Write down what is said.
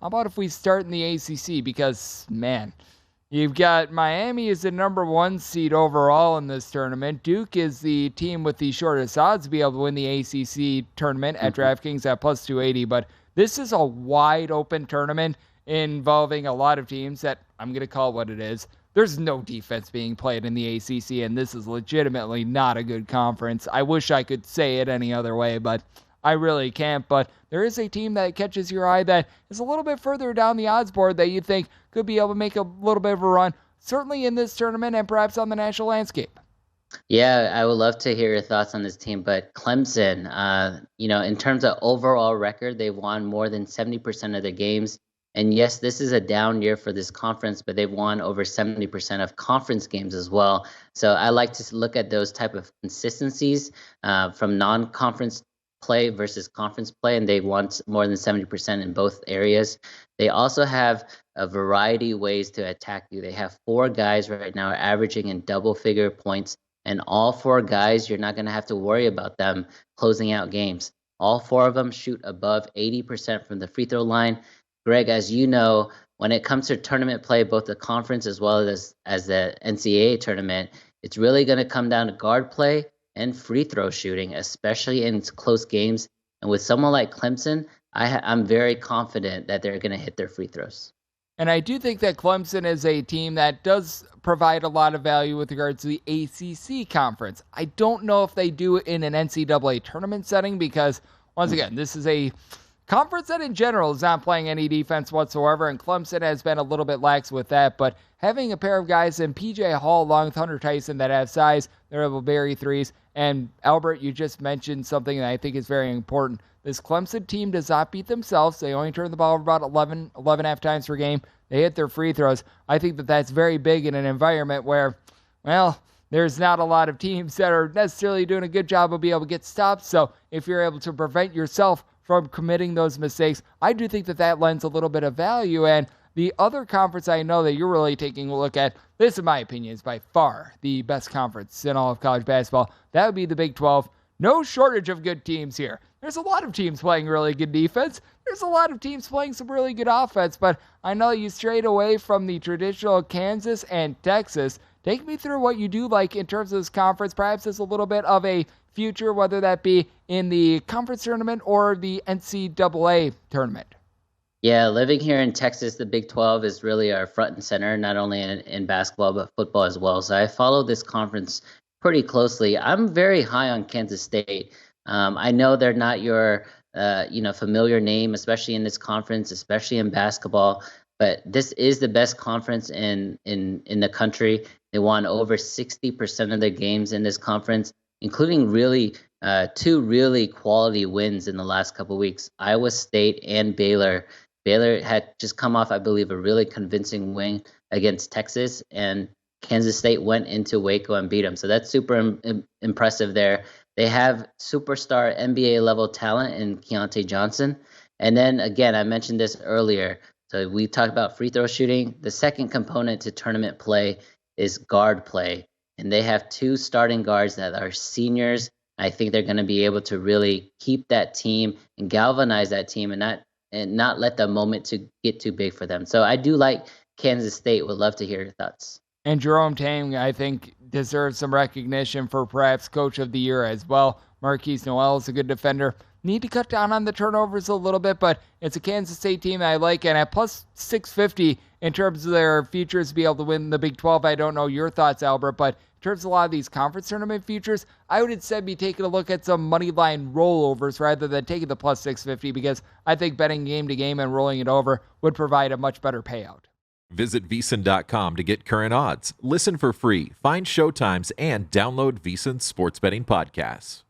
How about if we start in the ACC? Because, man, you've got Miami is the number 1 seed overall in this tournament. Duke is the team with the shortest odds to be able to win the ACC tournament at DraftKings at plus 280. But this is a wide open tournament involving a lot of teams that I'm going to call it what it is. There's no defense being played in the ACC, and this is legitimately not a good conference. I wish I could say it any other way, but I really can't. But there is a team that catches your eye that is a little bit further down the odds board that you think could be able to make a little bit of a run, certainly in this tournament and perhaps on the national landscape. Yeah, I would love to hear your thoughts on this team, but Clemson, in terms of overall record, they've won more than 70% of their games. And yes, this is a down year for this conference, but they've won over 70% of conference games as well. So I like to look at those type of consistencies from non-conference play versus conference play, and they won more than 70% in both areas. They also have a variety of ways to attack you. They have 4 guys right now averaging in double-figure points, and all 4 guys, you're not going to have to worry about them closing out games. All 4 of them shoot above 80% from the free throw line. Greg, as you know, when it comes to tournament play, both the conference as well as the NCAA tournament, it's really going to come down to guard play and free throw shooting, especially in close games. And with someone like Clemson, I'm very confident that they're going to hit their free throws. And I do think that Clemson is a team that does provide a lot of value with regards to the ACC conference. I don't know if they do it in an NCAA tournament setting because, once again, this is a conference that in general is not playing any defense whatsoever, and Clemson has been a little bit lax with that. But having a pair of guys in P.J. Hall along with Hunter Tyson that have size, they're able to bury threes. And Albert, you just mentioned something that I think is very important. This Clemson team does not beat themselves. They only turn the ball over about 11 half times per game. They hit their free throws. I think that that's very big in an environment where, well, there's not a lot of teams that are necessarily doing a good job of being able to get stops. So if you're able to prevent yourself from committing those mistakes, I do think that that lends a little bit of value. And the other conference I know that you're really taking a look at, this in my opinion is by far the best conference in all of college basketball. That would be the Big 12. No shortage of good teams here. There's a lot of teams playing really good defense. There's a lot of teams playing some really good offense, but I know you strayed away from the traditional Kansas and Texas. Take me through what you do like in terms of this conference. Perhaps there's a little bit of a future, whether that be in the conference tournament or the NCAA tournament. Yeah, living here in Texas, the Big 12 is really our front and center, not only in basketball, but football as well. So I follow this conference pretty closely. I'm very high on Kansas State. I know they're not your familiar name, especially in this conference, especially in basketball. But this is the best conference in the country. They won over 60% of their games in this conference, including really 2 really quality wins in the last couple of weeks. Iowa State and Baylor. Baylor had just come off, I believe, a really convincing win against Texas, and Kansas State went into Waco and beat them. So that's super impressive there. They have superstar NBA level talent in Keontae Johnson. And then again, I mentioned this earlier. So we talked about free throw shooting. The second component to tournament play is guard play. And they have 2 starting guards that are seniors. I think they're going to be able to really keep that team and galvanize that team and not let the moment to get too big for them. So I do like Kansas State. Would love to hear your thoughts. And Jerome Tang, I think, deserves some recognition for perhaps Coach of the Year as well. Marquise Noel is a good defender. Need to cut down on the turnovers a little bit, but it's a Kansas State team I like. And at plus 650 in terms of their futures to be able to win the Big 12, I don't know your thoughts, Albert, but in terms of a lot of these conference tournament futures, I would instead be taking a look at some money line rollovers rather than taking the plus 650 because I think betting game to game and rolling it over would provide a much better payout. Visit VSiN.com to get current odds, listen for free, find showtimes, and download VSiN sports betting podcasts.